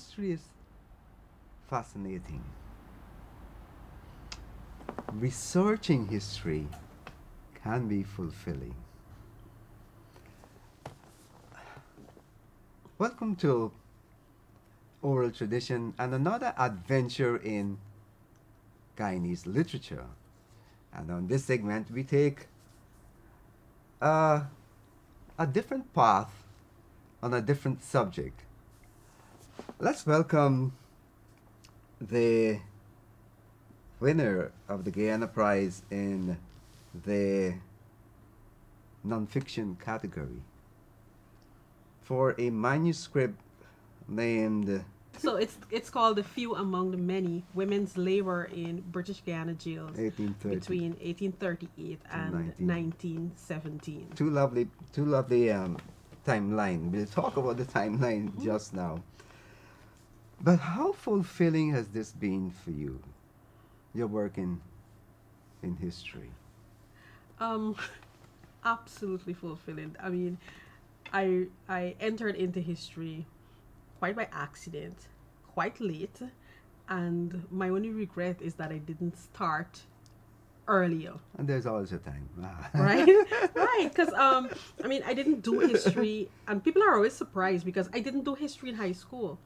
history is fascinating. Researching history can be fulfilling. Welcome to Oral Tradition and another adventure in Guyanese literature. And on this segment, we take uh, a different path on a different subject. Let's welcome the winner of the Guyana Prize in the nonfiction category for a manuscript named So it's called The Few Among the Many: Women's Labor in British Guiana Jails 1830 between 1838 to and 1917. two lovely timeline. We'll talk about the timeline just now. But how fulfilling has this been for you? Your work in history. Um, Absolutely fulfilling. I mean, I entered into history quite by accident, quite late, and my only regret is that I didn't start earlier. And there's always a time. Right, right, because I mean, I didn't do history, and people are always surprised because I didn't do history in high school.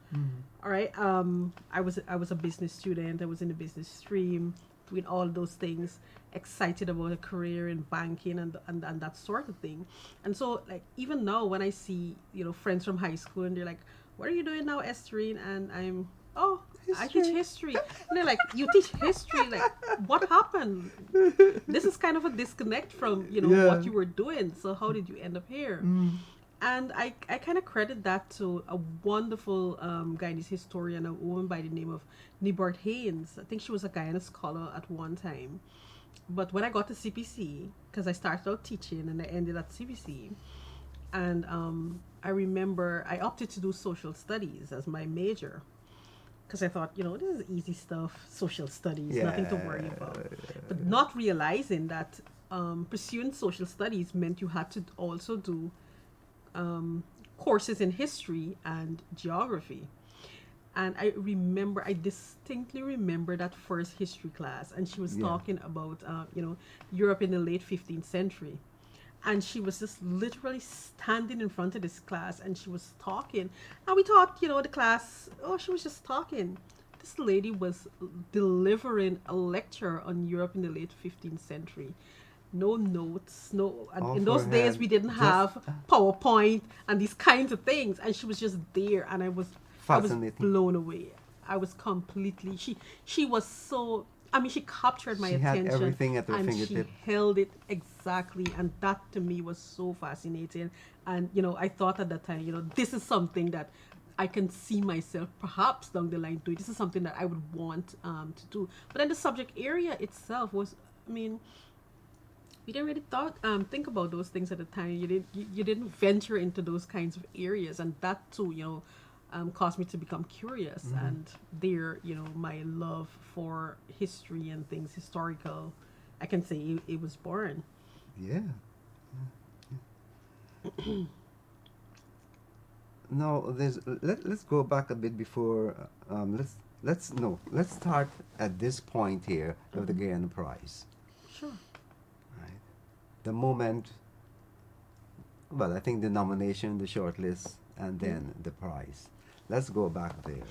All right, I was a business student. I was in the business stream, doing all those things, excited about a career in banking and that sort of thing. And so, like, even now when I see friends from high school and they're like, "What are you doing now, Estherine?" and I'm, "Oh, I teach history." And they're like, "You teach history? Like, what happened? This is kind of a disconnect from Yeah. what you were doing. So how did you end up here?" And I kind of credit that to a wonderful Guyanese historian, a woman by the name of Nibart Haynes. I think she was a Guyana scholar at one time. But when I got to CPC, because I started out teaching and I ended at CPC, and I remember I opted to do social studies as my major because I thought, this is easy stuff, social studies, nothing to worry about. But not realizing that pursuing social studies meant you had to also do courses in history and geography. And I distinctly remember that first history class, and she was Yeah. talking about, Europe in the late 15th century. And she was just literally standing in front of this class, and she was talking. And we thought, the class, oh, she was just talking. This lady was delivering a lecture on Europe in the late 15th century. No notes, no. And All in those for days, hand. we didn't Just have PowerPoint and these kinds of things. And she was just there, and I was fascinating. blown away. I was completely. She was so. I mean, she captured my She had attention, everything at her and she fingertip. held it exactly, and that to me was so fascinating. And I thought at that time, this is something that I can see myself perhaps down the line doing. This is something that I would want to do. But then the subject area itself was, I mean, we didn't really think about those things at the time. You didn't venture into those kinds of areas, and that too, caused me to become curious. And there, my love for history and things historical, I can say it was born. Yeah. Now, let's go back a bit before. Let's start at this point here of the Guyana Prize. Sure. Right. The moment. Well, I think the nomination, the shortlist, and then the prize. Let's go back there.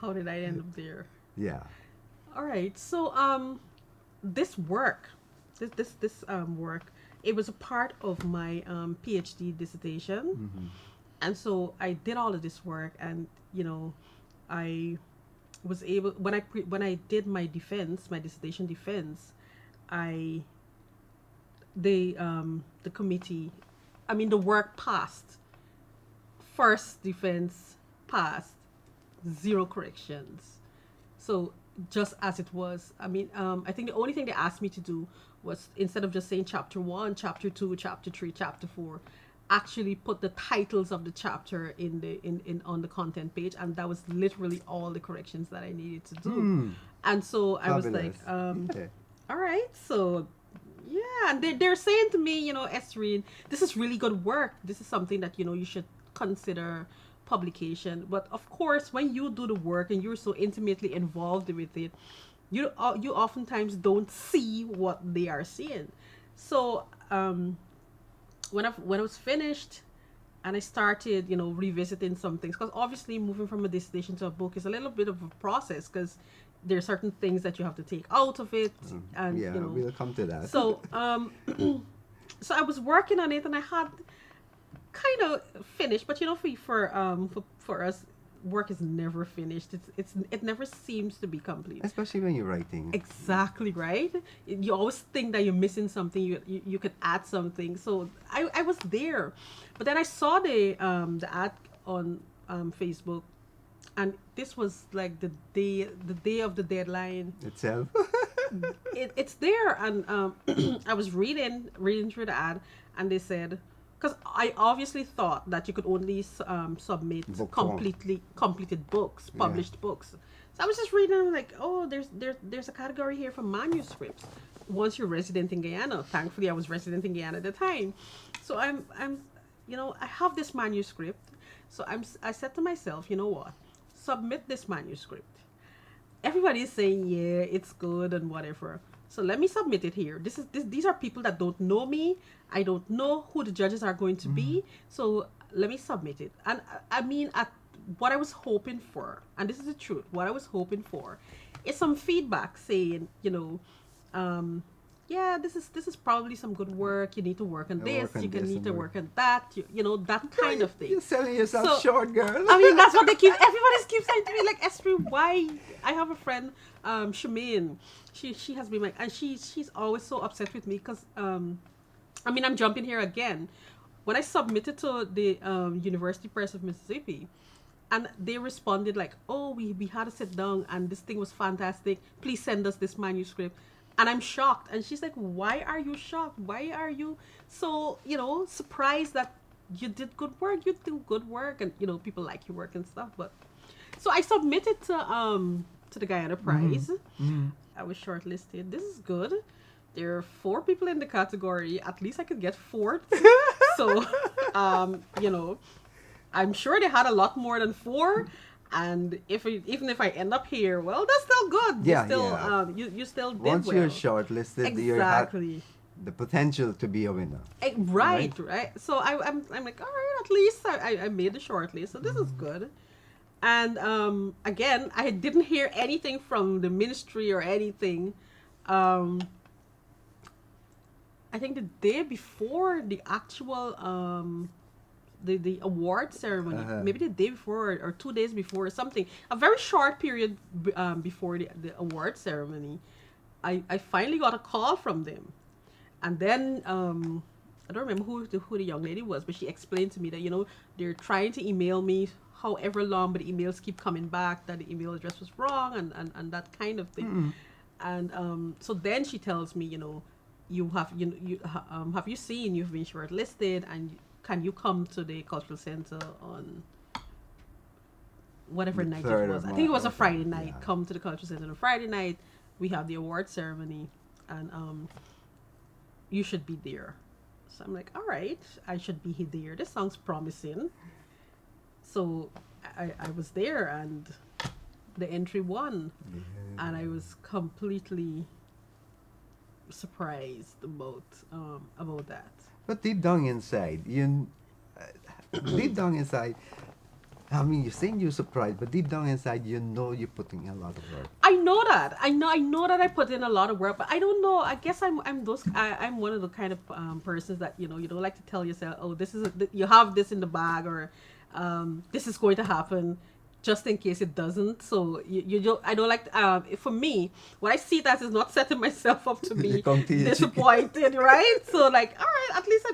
How did I end up there? Yeah. All right. So this work, this work, it was a part of my PhD dissertation. And so I did all of this work, and I was able when I did my defense, my dissertation defense, I the committee, I mean, the work passed. First defense passed, zero corrections. So just as it was. I mean, I think the only thing they asked me to do was, instead of just saying chapter 1, chapter 2, chapter 3, chapter 4, actually put the titles of the chapter in on the content page, and that was literally all the corrections that I needed to do. And so I was like, Fabulous. Okay. all right, so yeah, and they're saying to me, Estherine, this is really good work. This is something that you should consider publication. But of course, when you do the work and you're so intimately involved with it, you oftentimes don't see what they are seeing. So when I was finished and I started, revisiting some things, because obviously moving from a dissertation to a book is a little bit of a process, because there are certain things that you have to take out of it, and Yeah, we'll come to that. so so I was working on it, and I had kind of finished, but for us, work is never finished. It never seems to be complete. Especially when you're writing. Exactly right. You always think that you're missing something. You could add something. So I was there, but then I saw the ad on Facebook, and this was like the day of the deadline Itself. it's there, and I was reading through the ad, and they said, because I obviously thought that you could only submit Book form. completed books, published books. So I was just reading, I'm like, oh, there's a category here for manuscripts. Once you're resident in Guyana, thankfully I was resident in Guyana at the time, so I'm I have this manuscript, so I said to myself, you know what, submit this manuscript. Everybody's saying, yeah, it's good and whatever. So let me submit it here. These are people that don't know me. I don't know who the judges are going to be. So let me submit it. And I mean, at what I was hoping for, and this is the truth, what I was hoping for is some feedback saying, yeah, this is probably some good work. You need to work on this. You can need to work on that. That kind of thing. You're selling yourself short, girl. I mean, that's what everybody keeps saying to me, like, Estherine, why? I have a friend, Shemaine. She has been and she's always so upset with me, because, I'm jumping here again. When I submitted to the University Press of Mississippi, and they responded like, oh, we had to sit down, and this thing was fantastic. Please send us this manuscript. And I'm shocked. And she's like, why are you shocked? Why are you so, surprised that you did good work? You do good work, and, people like your work and stuff. But so I submitted to the Guyana Prize. I was shortlisted. This is good. There are 4 people in the category. At least I could get 4th. So, I'm sure they had a lot more than 4. And even if I end up here, well, that's still good. You still did Once well. you're shortlisted, Exactly. you have the potential to be a winner. Right. So I'm like, all right, at least I made the shortlist, so this is good. And again, I didn't hear anything from the ministry or anything. I think the day before the actual the award ceremony, maybe the day before or 2 days before or something, a very short period before the award ceremony, I finally got a call from them. And then I don't remember who the young lady was, but she explained to me that they're trying to email me however long, but the emails keep coming back that the email address was wrong, and that kind of thing. And so then she tells me, have you seen, you've been shortlisted, and can you come to the cultural center on whatever night it was? I think it was a Friday night. Yeah. Come to the cultural center on Friday night. We have the award ceremony, and you should be there. So I'm like, all right, I should be there. This sounds promising. So I was there, and the entry won, and I was completely surprised about that. But deep down inside, I mean, you're saying you're surprised, but deep down inside, you're putting a lot of work. I know that. I know that I put in a lot of work, but I don't know. I guess I'm one of the kind of persons that you don't like to tell yourself, oh, you have this in the bag, or this is going to happen, just in case it doesn't. So I don't like for me, what I see that is not setting myself up to be disappointed, right? So like, all right, at least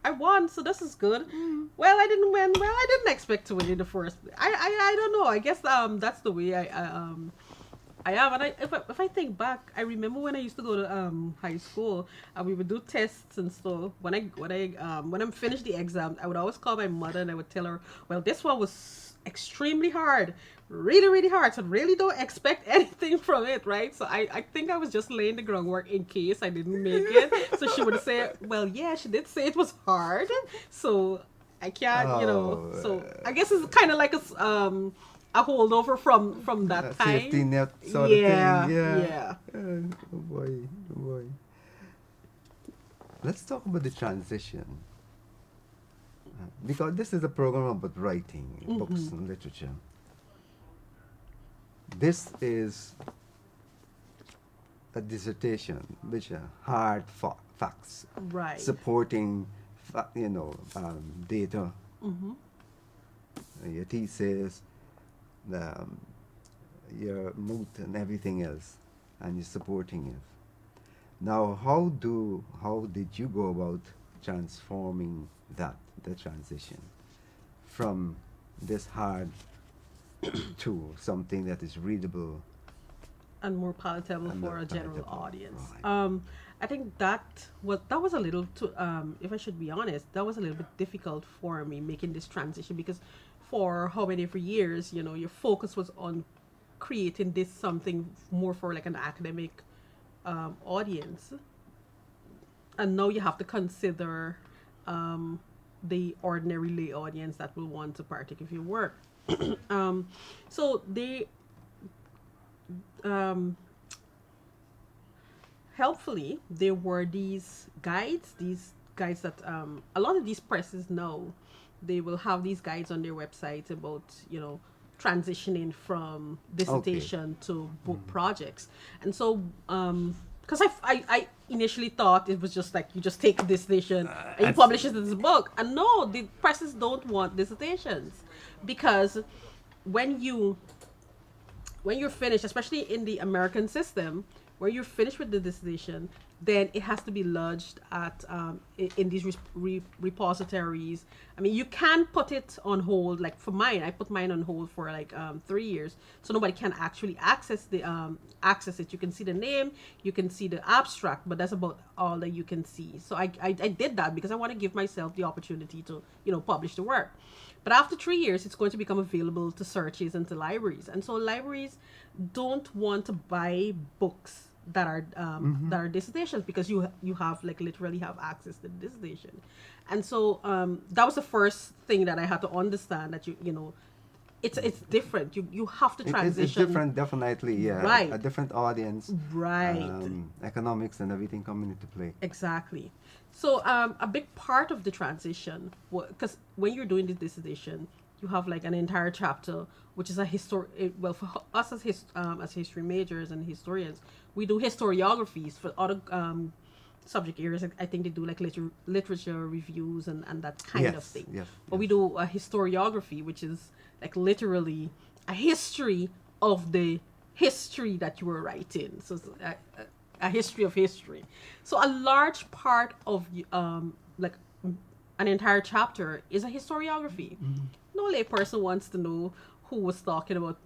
I won, so this is good. Well, I didn't win. Well, I didn't expect to win in the first place. I don't know. I guess that's the way I am. And if I think back, I remember when I used to go to high school, and we would do tests and stuff. When I'm finished the exam, I would always call my mother, and I would tell her, well, this one was extremely hard, really, really hard. So really don't expect anything from it, right? So I think I was just laying the groundwork in case I didn't make it. So she would say, well, yeah, she did say it was hard. So I can't, Oh, So I guess it's kind of like a holdover from that safety time. net sort of thing. Yeah, Yeah. yeah. Oh boy, oh boy. Let's talk about the transition. Because this is a program about writing, books, Mm-hmm. and literature. This is a dissertation, which are hard facts, Right. supporting, data, Mm-hmm. your thesis, the, your mood, and everything else, and you're supporting it. Now, how did you go about transforming the transition from this hard to something that is readable And more palatable and for more a general palatable? audience. Right. I think that was a little too. If I should be honest, that was a little bit difficult for me making this transition because for how many for years, your focus was on creating this something more for like an academic audience, and now you have to consider um, the ordinary lay audience that will want to partake of your work. um, so they um, helpfully there were these guides that a lot of these presses know they will have these guides on their website about transitioning from Okay. dissertation to book projects. And so because I initially thought it was just like you just take a dissertation and you That's publish it as a book, and no, the presses don't want dissertations because when you when you're finished, especially in the American system, where you're finished with the dissertation, then it has to be lodged at in these repositories. I mean, you can put it on hold. Like for mine, I put mine on hold for like 3 years, so nobody can actually access it. You can see the name, you can see the abstract, but that's about all that you can see. So I did that because I want to give myself the opportunity to publish the work. But after 3 years, it's going to become available to searches and to libraries. And so libraries don't want to buy books that are dissertations because you have like literally have access to the dissertation. And so that was the first thing that I had to understand, that it's different. You have to It's transition. different, definitely. Yeah, a Right. different audience, Right. economics and everything coming into play. Exactly. So a big part of the transition, because when you're doing the dissertation, you have like an entire chapter, which is a history. Well, for us as history majors and historians, we do historiographies. For other subject areas, I think they do like literature reviews and that kind of Yes, thing. yes, But yes. we do a historiography, which is like literally a history of the history that you were writing. So it's a history of history. So a large part of like an entire chapter is a historiography. No lay person wants to know who was talking about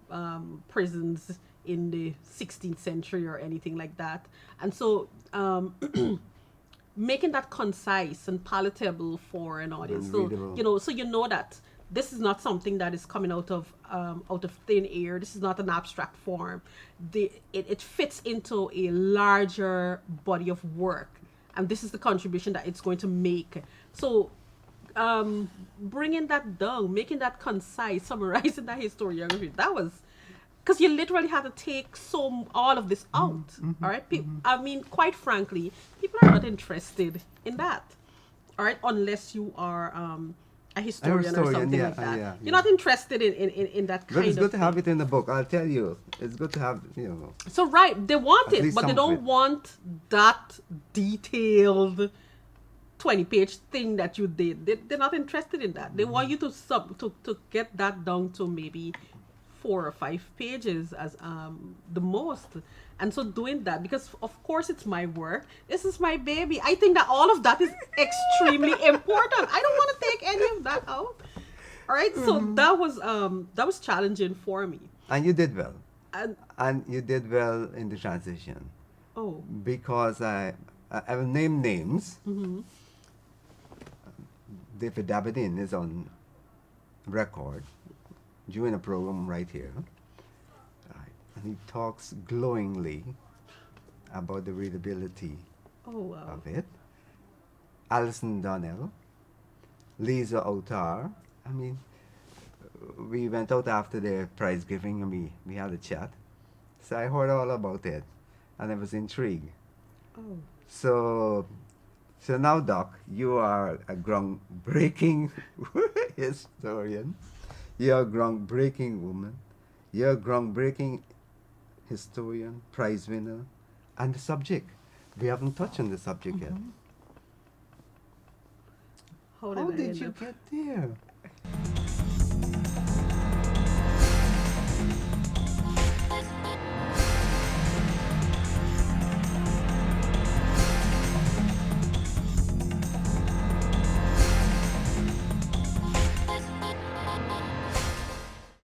prisons in the 16th century or anything like that. And so making that concise and palatable for an audience. And So readable. so that this is not something that is coming out of thin air. This is not an abstract form. It fits into a larger body of work, and this is the contribution that it's going to make. So bringing that down, making that concise, summarizing that historiography, that was because you literally had to take all of this out. All right, I mean, quite frankly, people are not interested in that. All right, unless you are a I'm a historian or historian, something yeah, like that. yeah, You're yeah. not interested in that But it's kind of good to have thing. it in the book. I'll tell you, it's good to have So right, they want at it, least but they some of it. don't want that detailed 20-page thing that you did. They're not interested in that. They want you to get that down to maybe 4 or 5 pages as the most. And so doing that, because of course it's my work, this is my baby, I think that all of that is extremely important. I don't want to take any of that out. All right, so that was challenging for me. And you did well. And And you did well in the transition. oh. Because I will name names. Mm-hmm. David Dabadin is on record during a program right here. Right. And he talks glowingly about the readability Oh wow. of it. Alison Donnell Lisa Otar. I mean, we went out after the prize giving and we had a chat. So I heard all about it and I was intrigued. Oh. So, so now, Doc, you are a groundbreaking historian. You're a groundbreaking woman. You're a groundbreaking historian, prize winner, and the subject. We haven't touched on the subject yet. How did How I did end you up? get there?